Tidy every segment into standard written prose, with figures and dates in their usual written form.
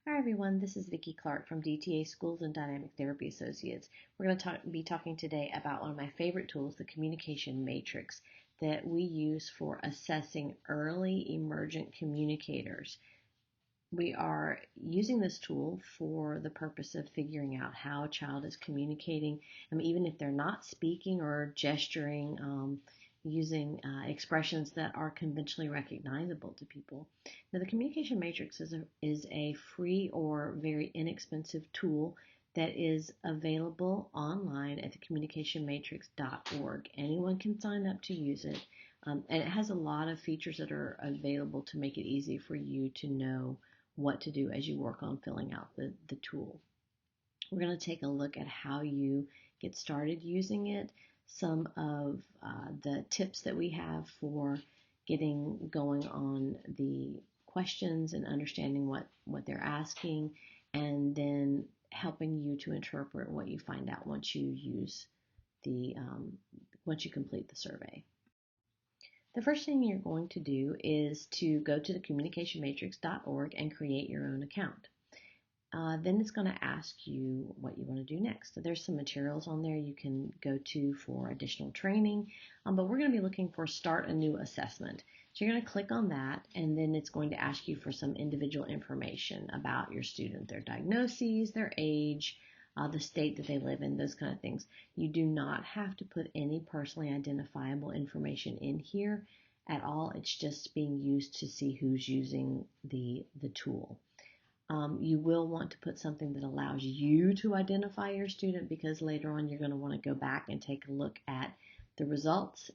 Hi everyone, this is Vicki Clark from DTA Schools and Dynamic Therapy Associates. We're going to be talking today about one of my favorite tools, the communication matrix that we use for assessing early emergent communicators. We are using this tool for the purpose of figuring out how a child is communicating, even if they're not speaking or gesturing, using expressions that are conventionally recognizable to people. Now, the communication matrix is a free or very inexpensive tool that is available online at thecommunicationmatrix.org. Anyone can sign up to use it, and it has a lot of features that are available to make it easy for you to know what to do as you work on filling out the tool. We're going to take a look at how you get started using it, some of the tips that we have for getting going on the questions and understanding what they're asking, and then helping you to interpret what you find out once you complete the survey. The first thing you're going to do is to go to thecommunicationmatrix.org and create your own account. Then it's going to ask you what you want to do next. So there's some materials on there you can go to for additional training, but we're going to be looking for start a new assessment. So you're going to click on that, and then it's going to ask you for some individual information about your student, their diagnoses, their age, the state that they live in, those kind of things. You do not have to put any personally identifiable information in here at all. It's just being used to see who's using the tool. You will want to put something that allows you to identify your student, because later on you're going to want to go back and take a look at the results.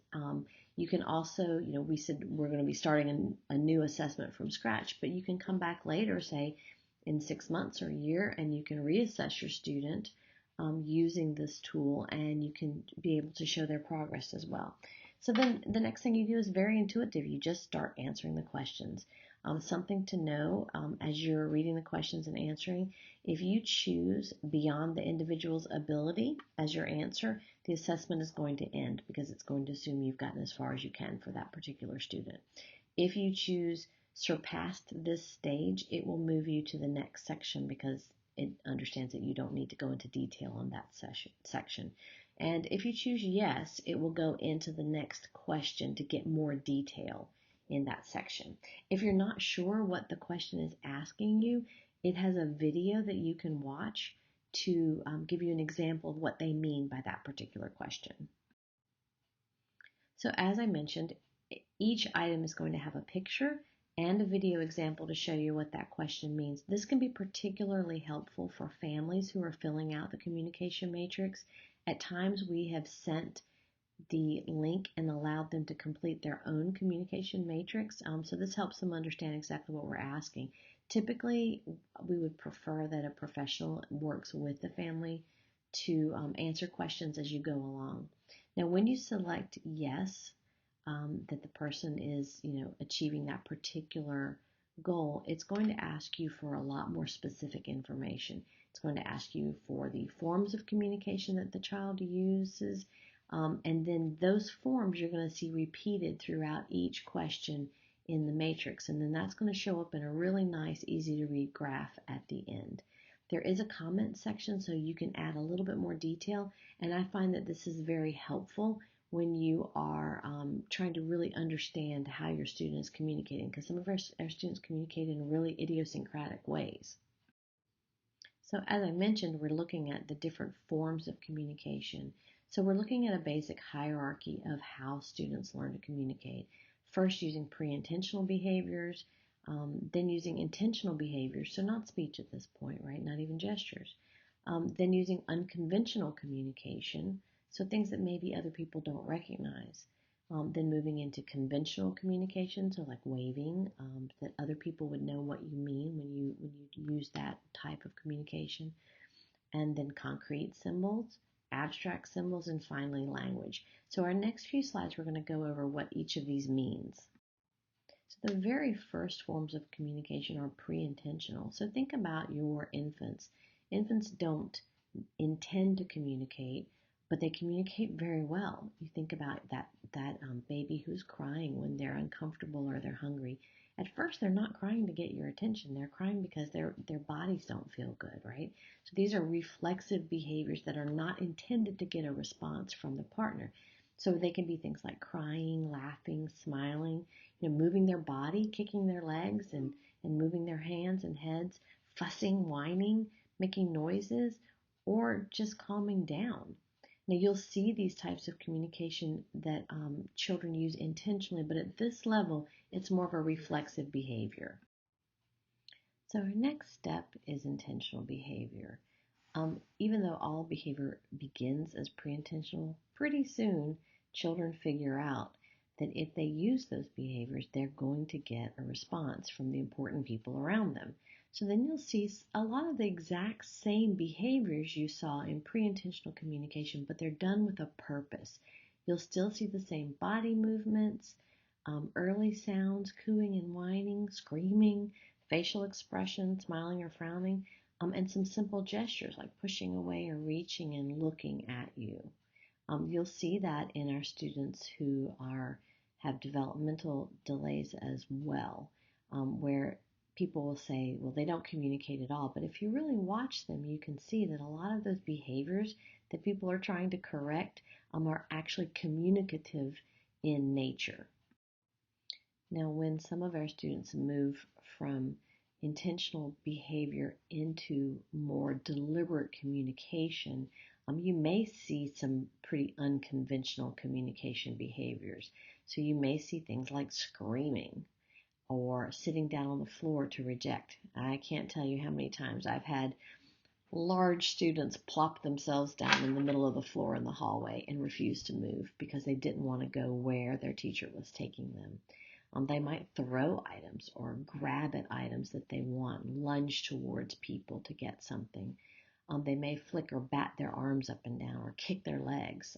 You can also, we said we're going to be starting a new assessment from scratch, but you can come back later, say in 6 months or a year, and you can reassess your student using this tool, and you can be able to show their progress as well. So then the next thing you do is very intuitive. You just start answering the questions. Something to know as you're reading the questions and answering: if you choose beyond the individual's ability as your answer, the assessment is going to end, because it's going to assume you've gotten as far as you can for that particular student. If you choose surpassed this stage, it will move you to the next section, because it understands that you don't need to go into detail on that section. And if you choose yes, it will go into the next question to get more detail in that section. If you're not sure what the question is asking you, it has a video that you can watch to give you an example of what they mean by that particular question. So as I mentioned, each item is going to have a picture and a video example to show you what that question means. This can be particularly helpful for families who are filling out the communication matrix. At times we have sent the link and allowed them to complete their own communication matrix. So this helps them understand exactly what we're asking. Typically, we would prefer that a professional works with the family to answer questions as you go along. Now, when you select yes, that the person is, achieving that particular goal, it's going to ask you for a lot more specific information. It's going to ask you for the forms of communication that the child uses, and then those forms you're going to see repeated throughout each question in the matrix, and then that's going to show up in a really nice, easy to read graph at the end. There is a comment section, so you can add a little bit more detail, and I find that this is very helpful when you are trying to really understand how your student is communicating, because some of our students communicate in really idiosyncratic ways. So as I mentioned, we're looking at the different forms of communication. So we're looking at a basic hierarchy of how students learn to communicate. First, using pre-intentional behaviors, then using intentional behaviors, so not speech at this point, right? Not even gestures. Then using unconventional communication, so things that maybe other people don't recognize. Then moving into conventional communication, so like waving, that other people would know what you mean when you use that type of communication. And then concrete symbols, abstract symbols, and finally language. So our next few slides, we're going to go over what each of these means. So the very first forms of communication are pre-intentional. So think about your infants. Infants don't intend to communicate, but they communicate very well. You think about that baby who's crying when they're uncomfortable or they're hungry. At first, they're not crying to get your attention. They're crying because their bodies don't feel good, right? So these are reflexive behaviors that are not intended to get a response from the partner. So they can be things like crying, laughing, smiling, moving their body, kicking their legs and moving their hands and heads, fussing, whining, making noises, or just calming down. Now, you'll see these types of communication that children use intentionally, but at this level, it's more of a reflexive behavior. So, our next step is intentional behavior. Even though all behavior begins as pre-intentional, pretty soon children figure out that if they use those behaviors, they're going to get a response from the important people around them. So then you'll see a lot of the exact same behaviors you saw in pre-intentional communication, but they're done with a purpose. You'll still see the same body movements, early sounds, cooing and whining, screaming, facial expression, smiling or frowning, and some simple gestures like pushing away or reaching and looking at you. You'll see that in our students who have developmental delays as well, where people will say, well, they don't communicate at all. But if you really watch them, you can see that a lot of those behaviors that people are trying to correct are actually communicative in nature. Now, when some of our students move from intentional behavior into more deliberate communication, you may see some pretty unconventional communication behaviors. So you may see things like screaming or sitting down on the floor to reject. I can't tell you how many times I've had large students plop themselves down in the middle of the floor in the hallway and refuse to move because they didn't want to go where their teacher was taking them. They might throw items or grab at items that they want, lunge towards people to get something. They may flick or bat their arms up and down or kick their legs.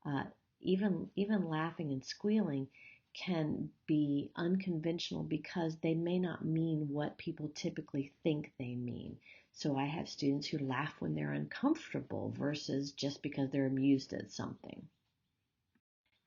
Uh, even laughing and squealing can be unconventional because they may not mean what people typically think they mean. So I have students who laugh when they're uncomfortable versus just because they're amused at something.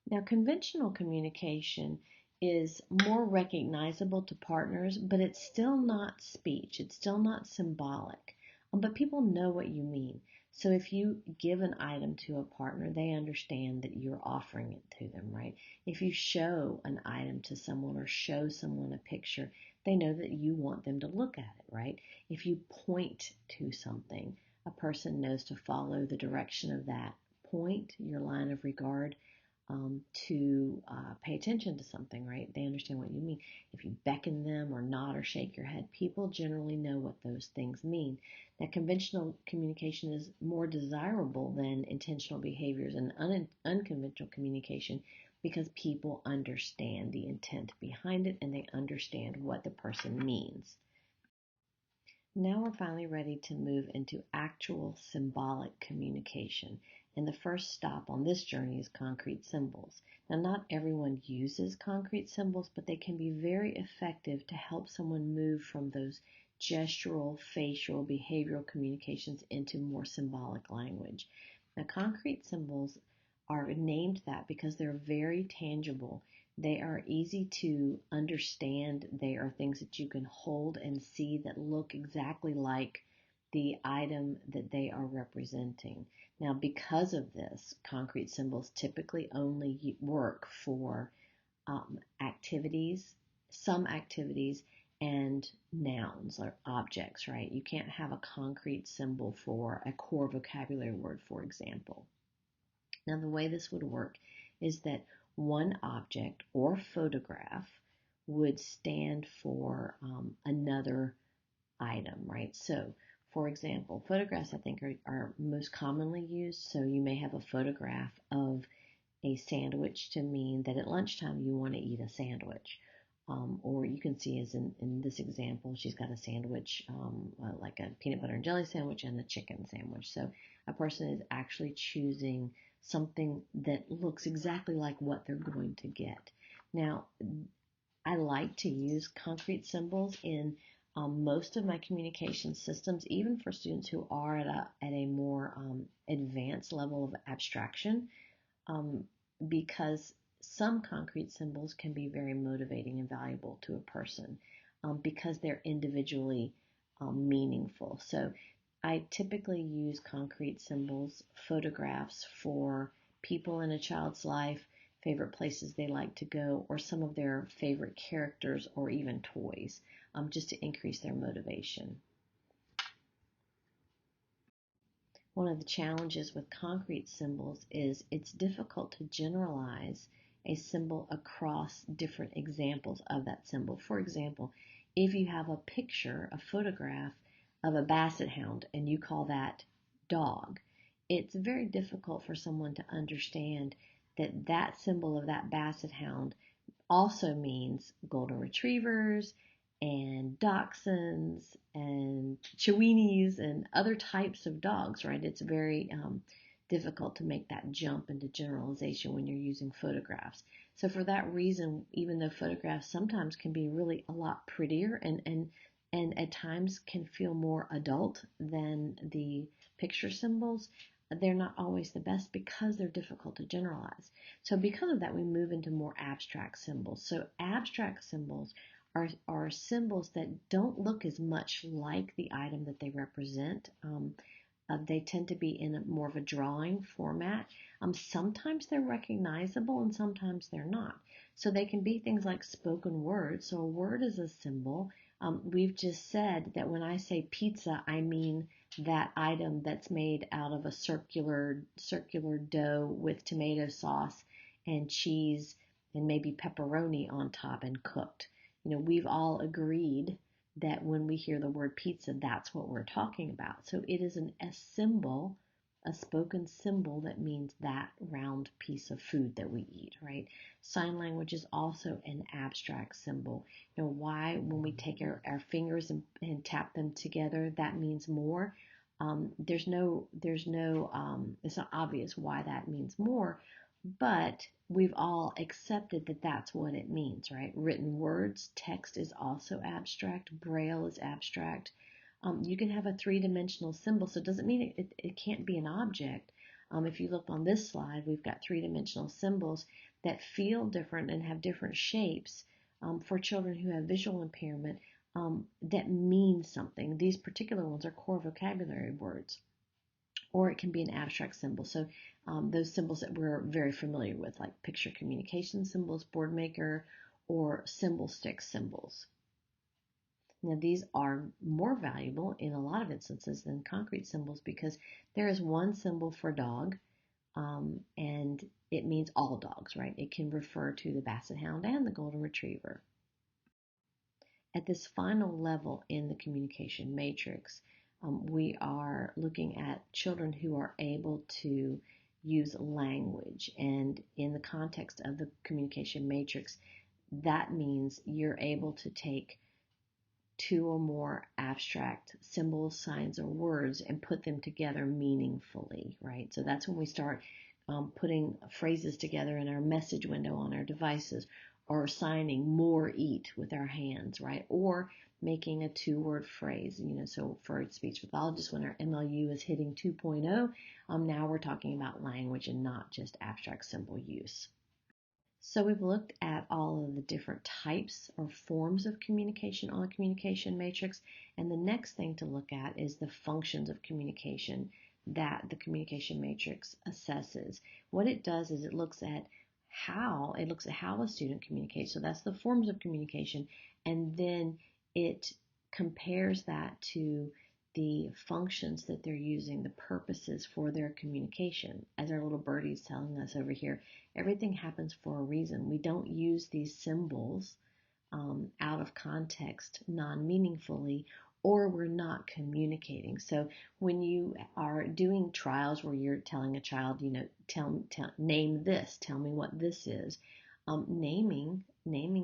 Now, conventional communication is more recognizable to partners, but it's still not speech. It's still not symbolic. But people know what you mean. So if you give an item to a partner, they understand that you're offering it to them, right? If you show an item to someone or show someone a picture, they know that you want them to look at it, right? If you point to something, a person knows to follow the direction of that point, your line of regard, to pay attention to something, right? They understand what you mean. If you beckon them or nod or shake your head, people generally know what those things mean. Now, conventional communication is more desirable than intentional behaviors and unconventional communication because people understand the intent behind it and they understand what the person means. Now we're finally ready to move into actual symbolic communication. And the first stop on this journey is concrete symbols. Now, not everyone uses concrete symbols, but they can be very effective to help someone move from those gestural, facial, behavioral communications into more symbolic language. Now, concrete symbols are named that because they're very tangible. They are easy to understand. They are things that you can hold and see that look exactly like the item that they are representing. Now, because of this, concrete symbols typically only work for activities, some activities, and nouns or objects, right? You can't have a concrete symbol for a core vocabulary word, for example. Now, the way this would work is that one object or photograph would stand for another item, right? So, for example, photographs I think are most commonly used. So you may have a photograph of a sandwich to mean that at lunchtime you want to eat a sandwich. Or you can see as in this example, she's got a sandwich, like a peanut butter and jelly sandwich and a chicken sandwich. So a person is actually choosing something that looks exactly like what they're going to get. Now, I like to use concrete symbols in most of my communication systems, even for students who are at a more advanced level of abstraction, because some concrete symbols can be very motivating and valuable to a person because they're individually meaningful. So I typically use concrete symbols, photographs for people in a child's life, favorite places they like to go, or some of their favorite characters or even toys, just to increase their motivation. One of the challenges with concrete symbols is it's difficult to generalize a symbol across different examples of that symbol. For example, if you have a picture, a photograph of a basset hound, and you call that dog, it's very difficult for someone to understand that that symbol of that basset hound also means golden retrievers and dachshunds and chihuahuas and other types of dogs, right? It's very difficult to make that jump into generalization when you're using photographs. So for that reason, even though photographs sometimes can be really a lot prettier and at times can feel more adult than the picture symbols, they're not always the best because they're difficult to generalize. So because of that, we move into more abstract symbols. So abstract symbols are symbols that don't look as much like the item that they represent. They tend to be in more of a drawing format. Sometimes they're recognizable and sometimes they're not. So they can be things like spoken words. So a word is a symbol. We've just said that when I say pizza, I mean that item that's made out of a circular dough with tomato sauce and cheese and maybe pepperoni on top and cooked. We've all agreed that when we hear the word pizza, that's what we're talking about. So it is a symbol, a spoken symbol that means that round piece of food that we eat, right? Sign language is also an abstract symbol. Why, when we take our fingers and tap them together, that means more. It's not obvious why that means more, but we've all accepted that that's what it means, right? Written words, text is also abstract, braille is abstract. You can have a three-dimensional symbol, so it doesn't mean it can't be an object. If you look on this slide, we've got three-dimensional symbols that feel different and have different shapes for children who have visual impairment that mean something. These particular ones are core vocabulary words. Or it can be an abstract symbol. So those symbols that we're very familiar with, like picture communication symbols, board maker, or symbol stick symbols. Now these are more valuable in a lot of instances than concrete symbols because there is one symbol for dog, and it means all dogs, right? It can refer to the basset hound and the golden retriever. At this final level in the communication matrix, we are looking at children who are able to use language. And in the context of the communication matrix, that means you're able to take two or more abstract symbols, signs, or words and put them together meaningfully, right? So that's when we start putting phrases together in our message window on our devices, or signing more eat with our hands, right? Or making a two-word phrase, so for speech pathologists, when our MLU is hitting 2.0, now we're talking about language and not just abstract symbol use. So we've looked at all of the different types or forms of communication on a communication matrix, and the next thing to look at is the functions of communication that the communication matrix assesses. What it does is it looks at how a student communicates. So that's the forms of communication, and then it compares that to the functions that they're using, the purposes for their communication. As our little birdie is telling us over here, everything happens for a reason. We don't use these symbols out of context non-meaningfully, or we're not communicating. So when you are doing trials where you're telling a child, name this, tell me what this is, naming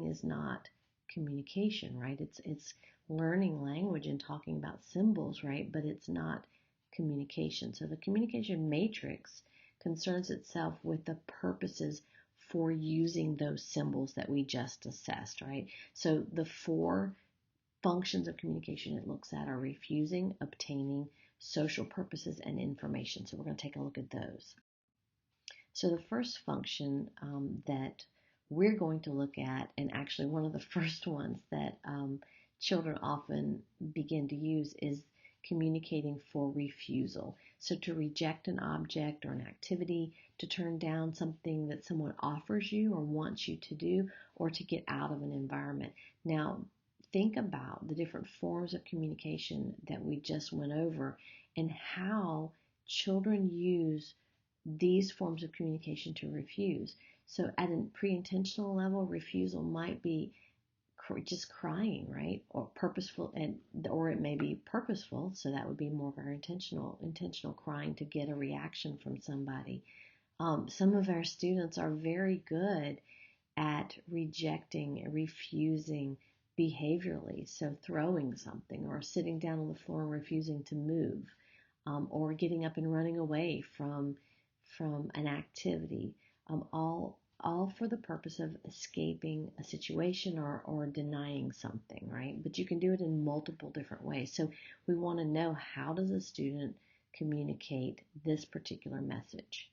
is not communication, right? It's learning language and talking about symbols, right? But it's not communication. So the communication matrix concerns itself with the purposes for using those symbols that we just assessed, right? So the four functions of communication it looks at are refusing, obtaining, social purposes, and information. So we're going to take a look at those. So the first function that we're going to look at, and actually one of the first ones that children often begin to use, is communicating for refusal. So to reject an object or an activity, to turn down something that someone offers you or wants you to do, or to get out of an environment. Now, think about the different forms of communication that we just went over and how children use these forms of communication to refuse. So at a pre-intentional level, refusal might be just crying, right? Or purposeful, or it may be purposeful. So that would be more of our intentional crying to get a reaction from somebody. Some of our students are very good at rejecting, refusing behaviorally. So throwing something or sitting down on the floor and refusing to move, or getting up and running away from an activity, all for the purpose of escaping a situation or denying something, right? But you can do it in multiple different ways. So we want to know, how does a student communicate this particular message?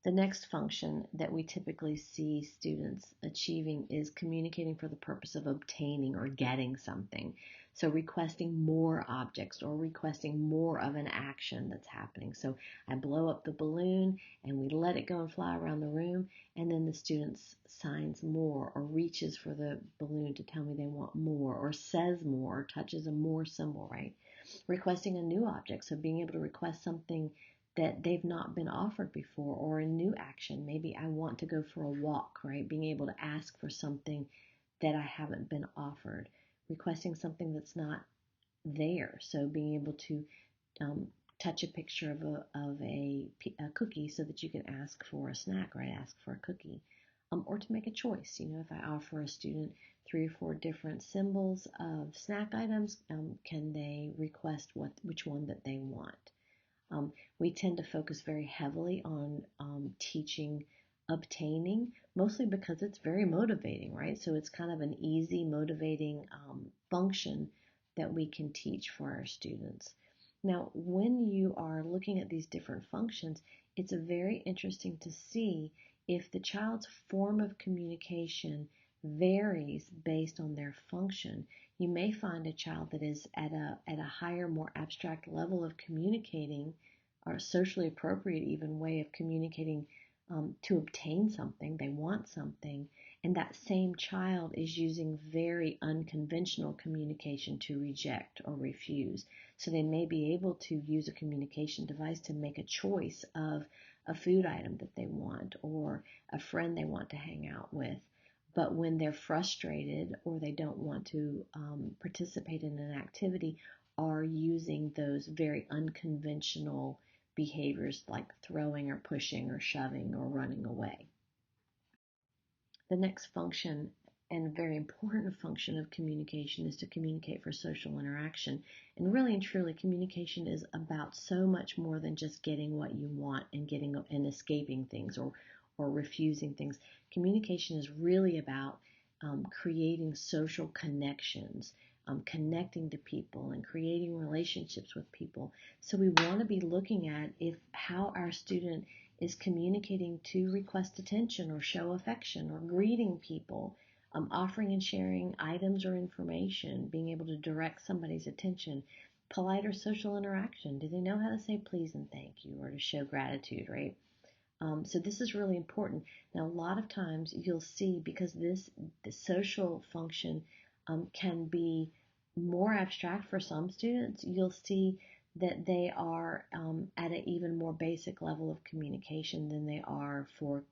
The next function that we typically see students achieving is communicating for the purpose of obtaining or getting something. So requesting more objects or requesting more of an action that's happening. So I blow up the balloon and we let it go and fly around the room, and then the student signs more or reaches for the balloon to tell me they want more, or says more, or touches a more symbol, right? Requesting a new object, so being able to request something that they've not been offered before, or a new action. Maybe I want to go for a walk, right? Being able to ask for something that I haven't been offered. Requesting something that's not there. So being able to touch a picture of a cookie so that you can ask for a snack, right? Ask for a cookie. Or to make a choice. If I offer a student 3 or 4 different symbols of snack items, can they request which one that they want? We tend to focus very heavily on teaching obtaining, mostly because it's very motivating, right? So it's kind of an easy, motivating function that we can teach for our students. Now, when you are looking at these different functions, it's very interesting to see if the child's form of communication varies based on their function. You may find a child that is at a higher, more abstract level of communicating, or socially appropriate even way of communicating to obtain something. They want something, and that same child is using very unconventional communication to reject or refuse. So they may be able to use a communication device to make a choice of a food item that they want, or a friend they want to hang out with. But when they're frustrated or they don't want to participate in an activity, are using those very unconventional behaviors like throwing or pushing or shoving or running away. The next function, and very important function of communication, is to communicate for social interaction. And really and truly, communication is about so much more than just getting what you want and escaping things or refusing things. Communication is really about creating social connections, connecting to people and creating relationships with people. So we want to be looking at how our student is communicating to request attention or show affection or greeting people, offering and sharing items or information, being able to direct somebody's attention, polite or social interaction. Do they know how to say please and thank you, or to show gratitude, right? So this is really important. Now, a lot of times you'll see, because the social function can be more abstract for some students, you'll see that they are at an even more basic level of communication than they are for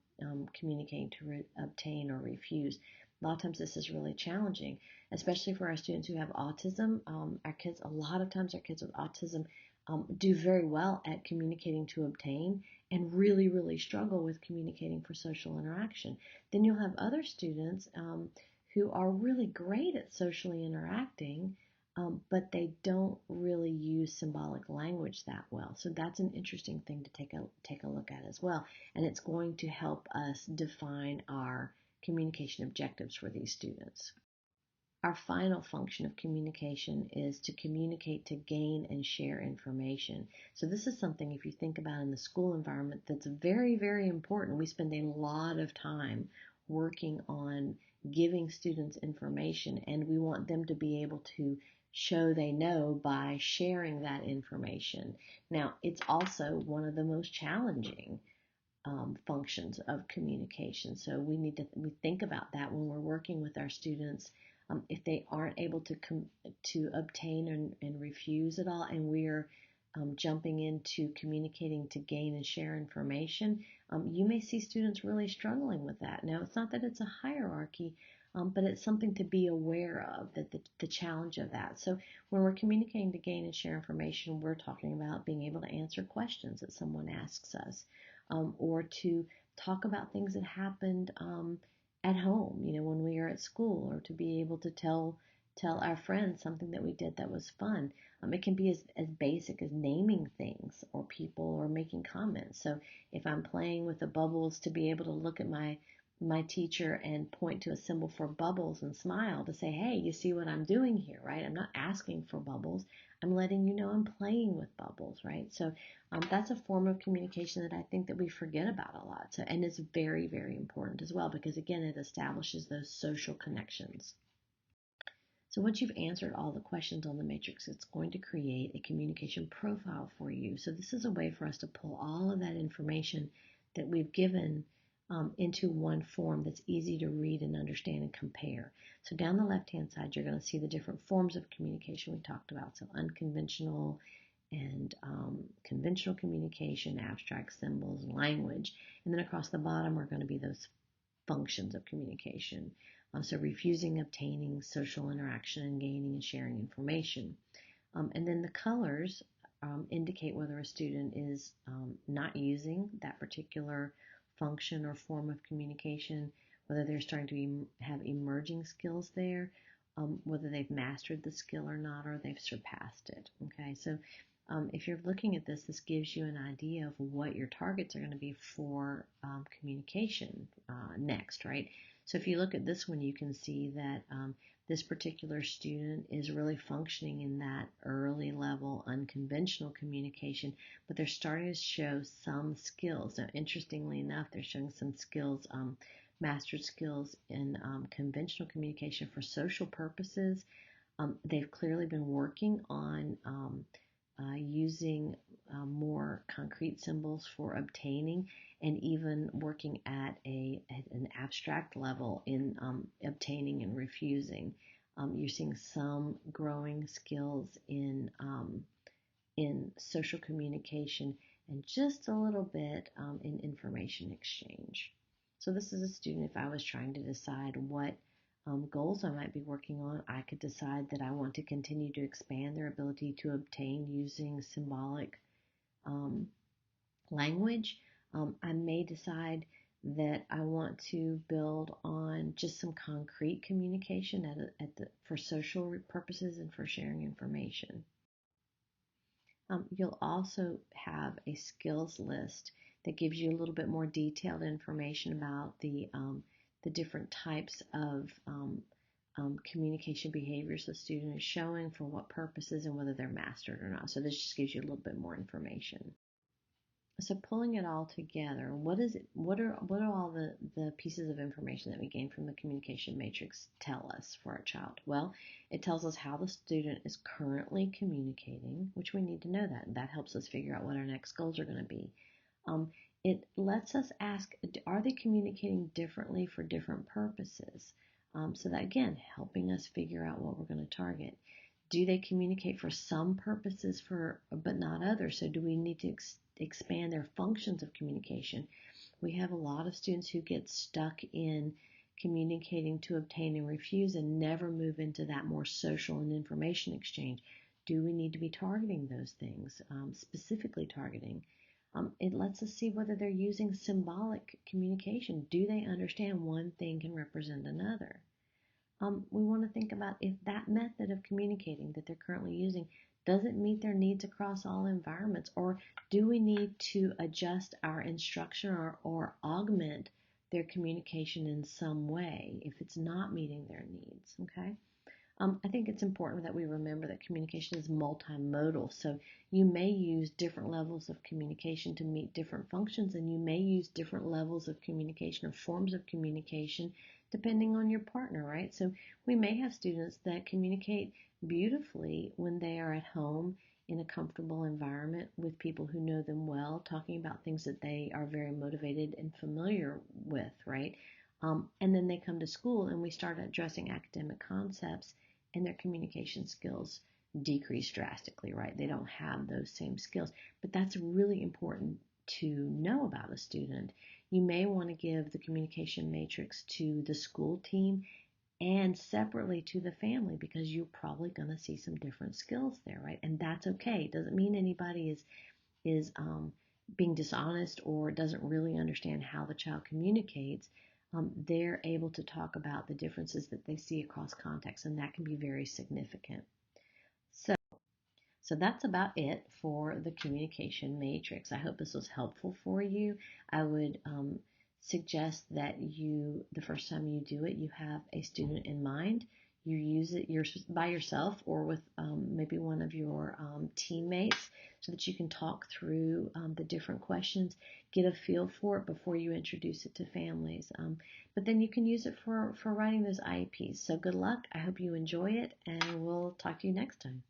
communicating to obtain or refuse. A lot of times this is really challenging, especially for our students who have autism. A lot of times our kids with autism do very well at communicating to obtain, and really, really struggle with communicating for social interaction. Then you'll have other students who are really great at socially interacting, but they don't really use symbolic language that well. So that's an interesting thing to take a look at as well. And it's going to help us define our communication objectives for these students. Our final function of communication is to communicate to gain and share information. So this is something, if you think about in the school environment, that's very, very important. We spend a lot of time working on giving students information, and we want them to be able to show they know by sharing that information. Now, it's also one of the most challenging functions of communication. So we think about that when we're working with our students. If they aren't able to obtain and refuse at all, and we're jumping into communicating to gain and share information, you may see students really struggling with that. Now, it's not that it's a hierarchy, but it's something to be aware of, that the challenge of that. So when we're communicating to gain and share information, we're talking about being able to answer questions that someone asks us, or to talk about things that happened at home, when we are at school, or to be able to tell our friends something that we did that was fun. It can be as basic as naming things or people, or making comments. So if I'm playing with the bubbles, to be able to look at my teacher and point to a symbol for bubbles and smile, to say, hey, you see what I'm doing here, right? I'm not asking for bubbles. I'm letting you know I'm playing with bubbles, right? So that's a form of communication that I think that we forget about a lot. So, and it's very, very important as well, because again, it establishes those social connections. So once you've answered all the questions on the matrix, it's going to create a communication profile for you. So this is a way for us to pull all of that information that we've given into one form that's easy to read and understand and compare. So down the left-hand side, you're going to see the different forms of communication we talked about. So unconventional and conventional communication, abstract symbols, language. And then across the bottom are going to be those functions of communication. So refusing, obtaining, social interaction, and gaining and sharing information. And then the colors indicate whether a student is not using that particular function or form of communication, whether they're starting to have emerging skills there, whether they've mastered the skill or not, or they've surpassed it. Okay, so if you're looking at this gives you an idea of what your targets are going to be for communication next, right? So if you look at this one, you can see that this particular student is really functioning in that early level unconventional communication, but they're starting to show some skills. Now, interestingly enough, they're showing some skills, mastered skills in conventional communication for social purposes. They've clearly been working on using more concrete symbols for obtaining, and even working at an abstract level in obtaining and refusing. You're seeing some growing skills in social communication, and just a little bit in information exchange. So this is a student, if I was trying to decide what goals I might be working on, I could decide that I want to continue to expand their ability to obtain using symbolic language. I may decide that I want to build on just some concrete communication for social purposes and for sharing information. You'll also have a skills list that gives you a little bit more detailed information about the different types of communication behaviors the student is showing, for what purposes, and whether they're mastered or not. So this just gives you a little bit more information. So pulling it all together, what are all the pieces of information that we gain from the communication matrix tell us for our child? Well, it tells us how the student is currently communicating, which we need to know that, and that helps us figure out what our next goals are going to be. It lets us ask, are they communicating differently for different purposes? So that, again, helping us figure out what we're going to target. Do they communicate for some purposes but not others? So do we need to expand their functions of communication? We have a lot of students who get stuck in communicating to obtain and refuse and never move into that more social and information exchange. Do we need to be targeting those things, specifically targeting? It lets us see whether they're using symbolic communication. Do they understand one thing can represent another? We want to think about if that method of communicating that they're currently using doesn't meet their needs across all environments, or do we need to adjust our instruction or augment their communication in some way if it's not meeting their needs, okay? I think it's important that we remember that communication is multimodal. So you may use different levels of communication to meet different functions, and you may use different levels of communication or forms of communication depending on your partner, right? So we may have students that communicate beautifully when they are at home in a comfortable environment with people who know them well, talking about things that they are very motivated and familiar with, right? And then they come to school and we start addressing academic concepts and their communication skills decrease drastically, right? They don't have those same skills. But that's really important to know about a student. You may want to give the communication matrix to the school team and separately to the family because you're probably going to see some different skills there, right? And that's okay. It doesn't mean anybody is being dishonest or doesn't really understand how the child communicates. They're able to talk about the differences that they see across contexts, and that can be very significant. So, so that's about it for the communication matrix. I hope this was helpful for you. I would suggest that the first time you do it, you have a student in mind. You use it by yourself or with maybe one of your teammates so that you can talk through the different questions, get a feel for it before you introduce it to families. But then you can use it for writing those IEPs. So good luck. I hope you enjoy it, and we'll talk to you next time.